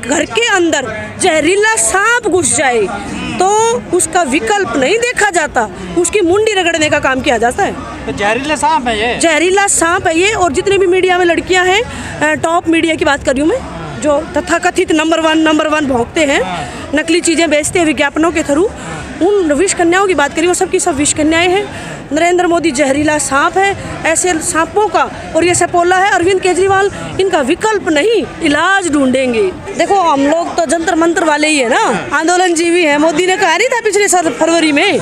घर के अंदर जहरीला सांप घुस जाए तो उसका विकल्प नहीं देखा जाता, उसकी मुंडी रगड़ने का काम किया जाता है। तो जहरीला सांप है ये, जहरीला सांप है ये। और जितने भी मीडिया में लड़कियां हैं, टॉप मीडिया की बात कर रही हूँ मैं, जो तथाकथित नंबर वन भोंकते हैं, नकली चीज़ें बेचते हैं विज्ञापनों के थ्रू, उन विष कन्याओं की बात करी, वो सब की सब विष कन्याएं हैं। नरेंद्र मोदी जहरीला सांप है, ऐसे सांपों का, और ये सपोला है अरविंद केजरीवाल, इनका विकल्प नहीं, इलाज ढूंढेंगे। देखो हम लोग तो जंतर मंत्र वाले ही है ना, आंदोलन जीवी है। मोदी ने कहा नहीं था पिछले साल फरवरी में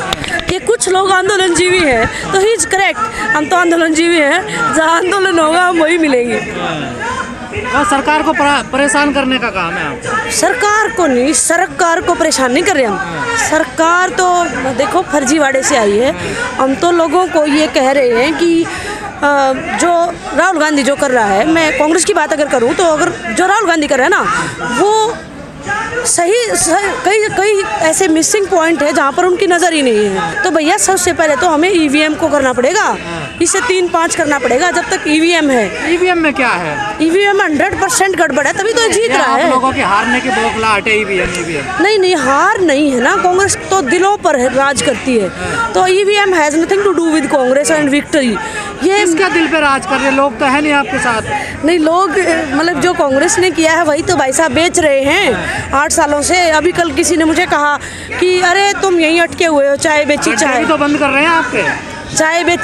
कि कुछ लोग आंदोलन जीवी है, तो ही इज करेक्ट, हम तो आंदोलन जीवी हैं, जहाँ आंदोलन होगा हम वही मिलेंगे। और सरकार को परेशान करने का काम है आपका? सरकार को नहीं, सरकार को परेशान नहीं कर रहे हम। सरकार तो देखो फर्जीवाड़े से आई है। हम तो लोगों को ये कह रहे हैं कि जो राहुल गांधी जो कर रहा है, मैं कांग्रेस की बात अगर करूं तो अगर जो राहुल गांधी कर रहा है ना, वो सही कई ऐसे मिसिंग पॉइंट है जहाँ पर उनकी नज़र ही नहीं है। तो भैया सबसे पहले तो हमें ईवीएम को करना पड़ेगा, इसे 3-5 करना पड़ेगा जब तक ईवीएम है। ईवीएम में क्या है? ईवीएम 100% गड़बड़ है, तभी तो जीत रहा है। लोगों के हारने के बौखलाहट है ईवीएम। नहीं, हार नहीं है ना, कांग्रेस तो दिलों पर राज करती है। तो EVM has nothing to do with Congress and victory. ये इसका दिल पे राज कर रहे लोग तो है नहीं आपके साथ। नहीं, लोग मतलब जो कांग्रेस ने किया है वही तो भाई साहब बेच रहे हैं 8 सालों से। अभी कल किसी ने मुझे कहा कि अरे तुम यहीं अटके हुए हो, चाय बेची, चाय तो बंद कर रहे हैं आपके,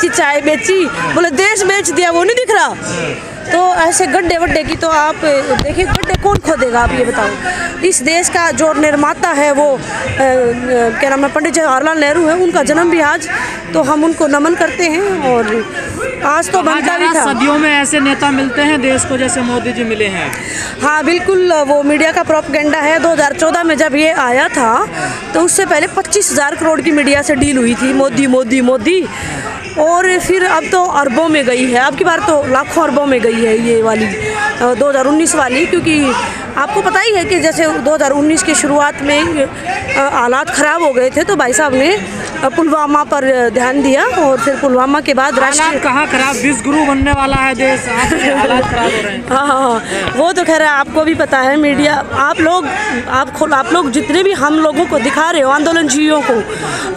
चाय बेची, बोले देश बेच दिया, वो नहीं दिख रहा। तो ऐसे गड्ढे वड्ढे की तो आप देखिए, गड्ढे कौन खोदेगा आप ये बताओ। इस देश का जो निर्माता है वो क्या नाम है, पंडित जवाहरलाल नेहरू है, उनका जन्म भी आज, तो हम उनको नमन करते हैं। और आज तो बनता भी था। सदियों में ऐसे नेता मिलते हैं देश को जैसे मोदी जी मिले हैं। हाँ बिल्कुल, वो मीडिया का प्रोपेगेंडा है। 2014 में जब ये आया था तो उससे पहले 25,000 करोड़ की मीडिया से डील हुई थी, मोदी मोदी मोदी, और फिर अब तो अरबों में गई है। अब की बार तो लाखों अरबों में गई है ये वाली 2019 वाली, क्योंकि आपको पता ही है कि जैसे 2019 की शुरुआत में हालात ख़राब हो गए थे, तो भाई साहब ने पुलवामा पर ध्यान दिया, और फिर पुलवामा के बाद राष्ट्रीय कहाँ खराब, विश्व बनने वाला है देश, हालात खराब हो रहे हैं। हाँ, वो तो खैर आपको भी पता है। मीडिया आप लोग जितने भी हम लोगों को दिखा रहे हो आंदोलन जीवियों को,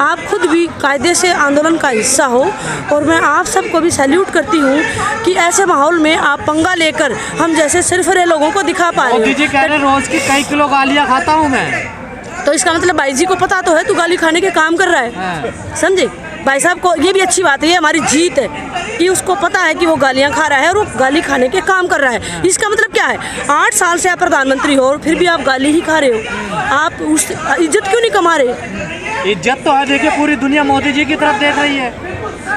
आप खुद भी कायदे से आंदोलन का हिस्सा हो, और मैं आप सबको भी सैल्यूट करती हूँ कि ऐसे माहौल में आप पंगा लेकर हम जैसे सिरफिरे लोगों को दिखा पा रहे हो। कह रहे रोज की कई किलो गालियाँ खाता हूँ मैं, तो इसका मतलब भाई जी को पता तो है तू गाली खाने के काम कर रहा है, समझे भाई साहब को। ये भी अच्छी बात है, ये हमारी जीत है कि उसको पता है कि वो गालियाँ खा रहा है और वो गाली खाने के काम कर रहा है। इसका मतलब क्या है, 8 साल से आप प्रधानमंत्री हो फिर भी आप गाली ही खा रहे हो, आप उस इज्जत क्यों नहीं कमा रहे? इज्जत तो है, देखिए पूरी दुनिया मोदी जी की तरफ देख रही है।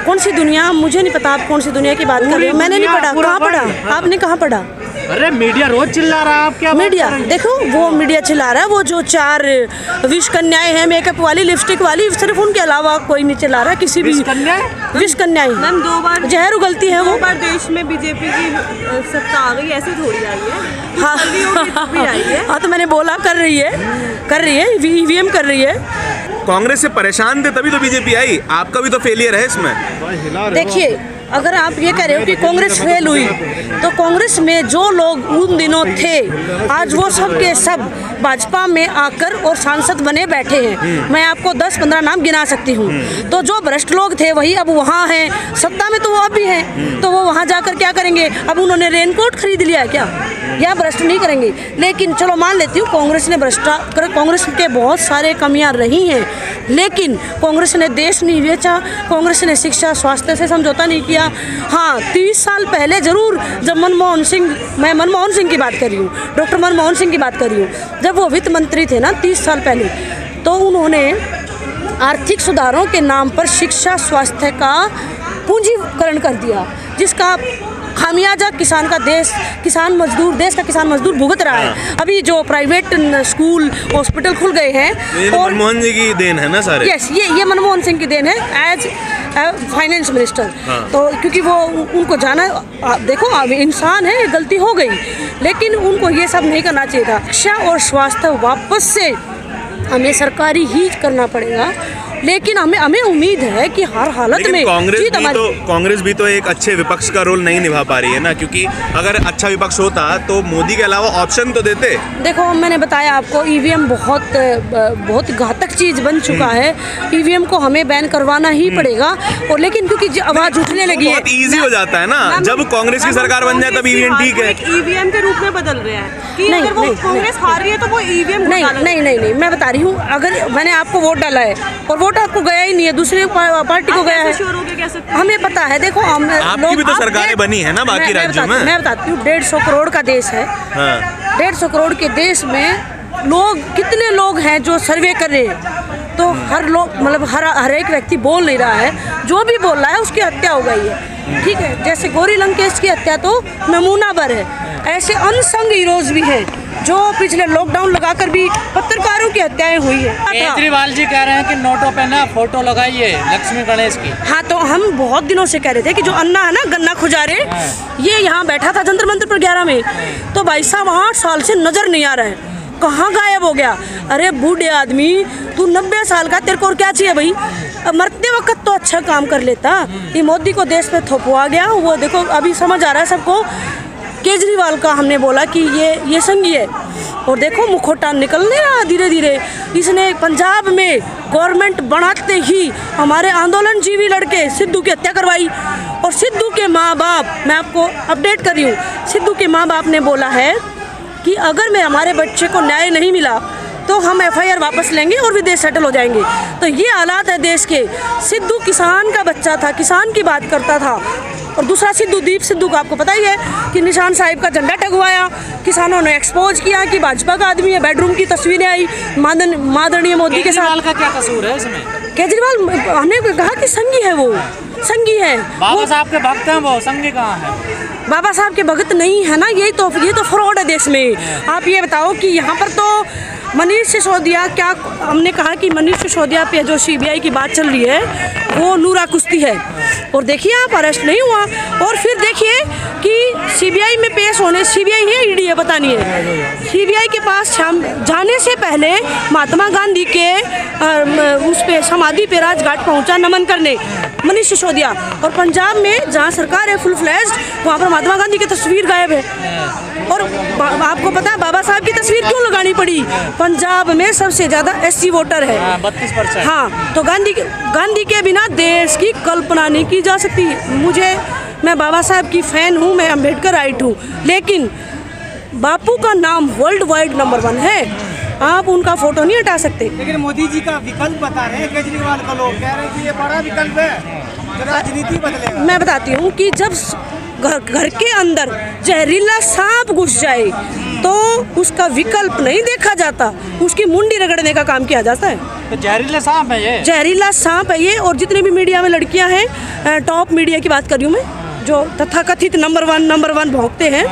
कौन सी दुनिया, मुझे नहीं पता आप कौन सी दुनिया की बात कर रहे हो। मैंने नहीं पढ़ा, कहाँ पढ़ा आपने, कहाँ पढ़ा? अरे मीडिया रोज चिल्ला रहा है, आप क्या मीडिया देखो, वो मीडिया चिल्ला रहा है, वो जो 4 विष कन्याएं हैं, मेकअप वाली, लिपस्टिक वाली, सिर्फ उनके अलावा कोई नहीं चिल्ला रहा। किसी भी विष कन्याएं मैम 2 बार जहर उगलती है, 2 बार देश में बीजेपी की सत्ता आ गई, ऐसे थोड़ी आई है। हाँ, तो मैंने बोला कर रही है ईवीएम कर रही है। कांग्रेस से परेशान थे तभी तो बीजेपी आई, आपका भी तो फेलियर है इसमें। देखिए, अगर आप ये कह रहे हो कि कांग्रेस फेल हुई, तो कांग्रेस में जो लोग उन दिनों थे आज वो सब के सब भाजपा में आकर और सांसद बने बैठे हैं। मैं आपको 10-15 नाम गिना सकती हूँ। तो जो भ्रष्ट लोग थे वही अब वहाँ हैं, सत्ता में तो वो अब भी हैं, तो वो वहाँ जाकर क्या करेंगे? अब उन्होंने रेनकोट खरीद लिया है क्या, या भ्रष्ट नहीं करेंगे? लेकिन चलो मान लेती हूँ कांग्रेस ने कांग्रेस के बहुत सारे कमियाँ रही हैं, लेकिन कांग्रेस ने देश नहीं बेचा, कांग्रेस ने शिक्षा स्वास्थ्य से समझौता नहीं किया। हाँ, 30 साल पहले जरूर, जब मनमोहन सिंह की बात कर रही हूँ, डॉक्टर मनमोहन सिंह की बात कर रही हूँ, जब वो वित्त मंत्री थे ना 30 साल पहले, तो उन्होंने आर्थिक सुधारों के नाम पर शिक्षा स्वास्थ्य का पूंजीकरण कर दिया, जिसका खामियाजा देश का किसान मजदूर भुगत रहा है। अभी जो प्राइवेट स्कूल हॉस्पिटल खुल गए हैं, और मनमोहन जी की देन है ना सारे। यस, ये मनमोहन सिंह की देन है एज फाइनेंस मिनिस्टर। तो क्योंकि वो उनको जाना, देखो अब इंसान है, गलती हो गई, लेकिन उनको ये सब नहीं करना चाहिए था। शिक्षा और स्वास्थ्य वापस से हमें सरकारी ही करना पड़ेगा, लेकिन हमें उम्मीद है कि हर हालत में जीत हमारी। कांग्रेस भी तो एक अच्छे विपक्ष का रोल नहीं निभा पा रही है ना, क्योंकि अगर अच्छा विपक्ष होता तो मोदी के अलावा ऑप्शन तो देते। देखो मैंने बताया आपको, ईवीएम बहुत घातक चीज बन चुका है। ईवीएम को हमें बैन करवाना ही पड़ेगा। और लेकिन क्योंकि आवाज उठने लगी है, बहुत इजी हो जाता है ना, जब कांग्रेस की सरकार बन जाए तब ईवीएम ठीक है। ईवीएम के रूप में बदल रहे हैं कि नहीं, अगर वो नहीं, कांग्रेस हार रही है तो वो ईवीएम नहीं, मैं बता रही हूँ, अगर मैंने आपको वोट डाला है और वोट आपको गया ही नहीं है, दूसरे पार्टी को गया है, हमें पता है। देखो आपकी भी तो सरकारें बनी है ना बाकी राज्यों में। मैं बताती हूँ, 150 करोड़ का देश है। 150 करोड़ के देश में लोग कितने लोग हैं जो सर्वे कर रहे हैं, तो हर लोग मतलब हर एक व्यक्ति बोल नहीं रहा है, जो भी बोल रहा है उसकी हत्या हो गई है। ठीक है, जैसे गौरी लंकेश की हत्या तो नमूना भर है, ऐसे अनसंग हीरोज भी हैं जो पिछले लॉकडाउन लगाकर भी पत्रकारों की हत्याएं हुई है। केजरीवाल जी कह रहे हैं कि नोटों पे ना फोटो लगाइए लक्ष्मी गणेश की। हाँ, तो हम बहुत दिनों से कह रहे थे कि जो अन्ना है ना, गन्ना खुजारे, ये यहाँ बैठा था जंतर मंतर पर 11 में, तो भाई साहब 8 साल से नजर नहीं आ रहा है, कहाँ गायब हो गया? अरे बूढ़े आदमी, तू 90 साल का, तेरे को और क्या चाहिए भाई? मरते वक्त तो अच्छा काम कर लेता। ये मोदी को देश पे थोपवा गया, वो देखो अभी समझ आ रहा है सबको। केजरीवाल का हमने बोला कि ये संगी है, और देखो मुखौटा निकलने रहा धीरे धीरे। इसने पंजाब में गवर्नमेंट बनाते ही हमारे आंदोलनजीवी लड़के सिद्धू की हत्या करवाई, और सिद्धू के माँ बाप, मैं आपको अपडेट कर रही हूँ, सिद्धू के माँ बाप ने बोला है कि अगर मैं हमारे बच्चे को न्याय नहीं मिला तो हम एफआईआर वापस लेंगे और विदेश सेटल हो जाएंगे। तो ये हालात है देश के। सिद्धू किसान का बच्चा था, किसान की बात करता था, और दूसरा सिद्धू, दीप सिद्धू का आपको पता ही है कि निशान साहिब का झंडा टगवाया, किसानों ने एक्सपोज किया कि भाजपा का आदमी है। बेडरूम की तस्वीरें आई माननीय मोदी के साथ। का क्या कसूर है इसमें? केजरीवाल, हमने कहा कि संगी है, वो संगी है। बाबा साहब के भक्त हैं, वो संगी कहाँ है? बाबा साहब के भगत नहीं है ना, ये तो फ्रॉड है देश में। आप ये बताओ कि यहाँ पर तो मनीष सिसोदिया, क्या हमने कहा कि मनीष सिसोदिया पे जो सीबीआई की बात चल रही है वो नूरा कुश्ती है, और देखिए आप अरेस्ट नहीं हुआ, और फिर देखिए कि सीबीआई में पेश होने, सीबीआई है ईडी है पता नहीं है, सीबीआई के पास जाने से पहले महात्मा गांधी के उस पे समाधि पे राजघाट पहुंचा नमन करने मनीष सिसोदिया, और पंजाब में जहाँ सरकार है फुल फ्लैश्ड, वहाँ पर महात्मा गांधी की तस्वीर गायब है। और आपको पता है बाबा साहब की तस्वीर क्यों लगानी पड़ी? पंजाब में सबसे ज़्यादा एससी वोटर है, 32%। हाँ, तो गांधी के बिना देश की कल्पना नहीं की जा सकती। मैं बाबा साहब की फ़ैन हूँ, मैं अम्बेडकर राइट हूँ, लेकिन बापू का नाम वर्ल्ड वाइड नंबर 1 है, आप उनका फोटो नहीं हटा सकते। लेकिन मोदी जी का विकल्प बता रहे हैं केजरीवाल को, लोग कह रहे हैं कि ये बड़ा विकल्प है, राजनीति बदलेगा। मैं बताती हूँ कि जब घर के अंदर जहरीला सांप घुस जाए तो उसका विकल्प नहीं देखा जाता, उसकी मुंडी रगड़ने का काम किया जाता है। तो जहरीला सांप है ये, जहरीला सांप है ये। और जितने भी मीडिया में लड़कियां हैं, टॉप मीडिया की बात कर रही हूँ मैं, जो तथाकथित नंबर वन भोंकते हैं,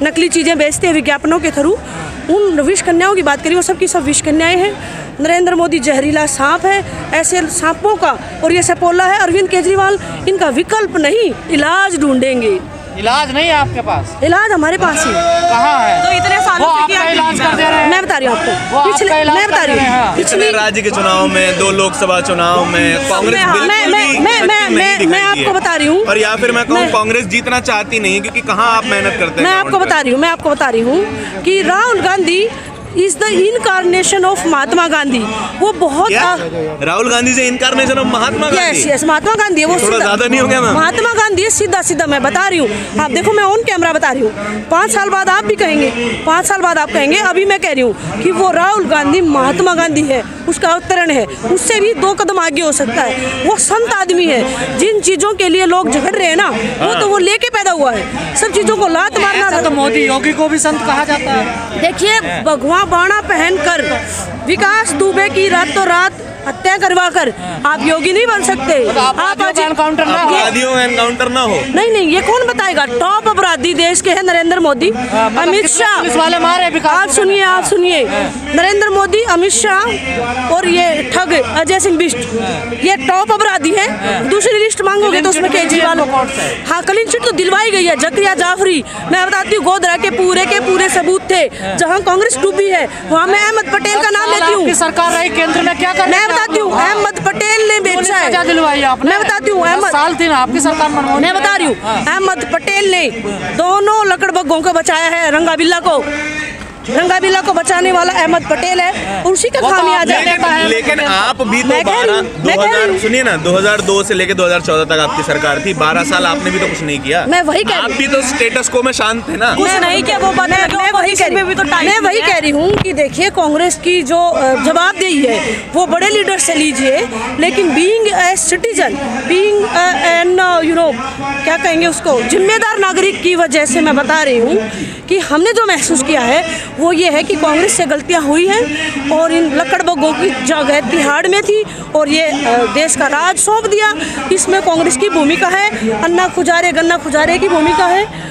नकली चीज़ें बेचते हैं विज्ञापनों के थ्रू, उन विष कन्याओं की बात करी, वो सब की सब विष कन्याएं हैं। नरेंद्र मोदी जहरीला सांप है, ऐसे सांपों का, और ये सपोला है अरविंद केजरीवाल, इनका विकल्प नहीं, इलाज ढूंढेंगे। इलाज नहीं है आपके पास? इलाज हमारे पास ही कहाँ है? तो इतने सालों से क्या इलाज कर दे रहे हैं? मैं बता रही हूँ आपको, मैं बता रही हूँ पिछले राज्य के चुनाव में, 2 लोकसभा चुनाव में कांग्रेस मैं आपको बता रही हूँ, और या फिर मैं कहूँ कांग्रेस जीतना चाहती नहीं, क्योंकि कहाँ आप मेहनत करते हैं। मैं आपको बता रही हूँ कि Rahul Gandhi is the incarnation of Mahatma Gandhi. वो बहुत राहुल गांधी से incarnation of Mahatma Gandhi? Yes, Mahatma Gandhi है वो। थोड़ा ज्यादा नहीं हो गया मैम? महात्मा गांधी है, सीधा मैं बता रही हूँ। आप देखो, मैं ऑन कैमरा बता रही हूँ, 5 साल बाद आप भी कहेंगे, 5 साल बाद आप कहेंगे, अभी मैं कह रही हूँ कि वो राहुल गांधी महात्मा गांधी है, उसका अवतरण है, उससे भी 2 कदम आगे हो सकता है। वो संत आदमी है। जिन चीजों के लिए लोग झगड़ रहे हैं ना, वो तो वो लेके पैदा हुआ है। सब चीजों को लात मारना, तो मोदी योगी को भी संत कहा जाता है। देखिए, भगवा बाणा पहनकर विकास दुबे की रातों रात हत्या करवाकर आप योगी नहीं बन सकते। आप एनकाउंटर ना हो, एनकाउंटर ना हो। नहीं, ये कौन बताएगा? टॉप अपराधी देश के हैं नरेंद्र मोदी, अमित शाह वाले मारे। आप सुनिए, नरेंद्र मोदी, अमित शाह और ये ठग अजय सिंह बिष्ट, ये टॉप अपराधी हैं। दूसरी लिस्ट मांगोगे तो उसमें केजरीवाल, हाँ, क्लीन चिट तो दिलवाई गई है। जकरिया जाफरी, मैं बताती हूँ, गोधरा के पूरे सबूत थे। जहाँ कांग्रेस डूबी है वहाँ मैं अहमद पटेल का नाम लेती हूँ। सरकार रही केंद्र में, क्या कर? बताती हूँ, अहमद पटेल ने बेचा है। सजा दिलवाई आपने। मैं बताती हूँ, 10 साल थी ना आपकी सरकार मनमोहन। मैं बता रही हूँ, अहमद पटेल ने दोनों लकड़बग्गों को बचाया है। रंगाबिल्ला को बचाने वाला अहमद पटेल है, उसी का खामियाजा है। लेकिन आप भी तो 2000 सुनिए ना, 2002 से लेके 2014 तक आपकी सरकार थी, 12 साल आपने भी तो कुछ नहीं किया। मैं वही कह रही हूँ, आप भी तो स्टेटस को में शांत थे ना। कुछ नहीं किया, वो बात है। मैं वही कह रही हूँ कि देखिए, कांग्रेस की जो जवाबदेही है वो बड़े लीडर से लीजिए, लेकिन being a citizen, being an क्या कहेंगे उसको, जिम्मेदार नागरिक की वजह से मैं बता रही हूँ कि हमने जो महसूस किया है वो ये है कि कांग्रेस से गलतियां हुई हैं और इन लकड़बग्गों की जगह तिहाड़ में थी और ये देश का राज सौंप दिया। इसमें कांग्रेस की भूमिका है, अन्ना खुजारे गन्ना खुजारे की भूमिका है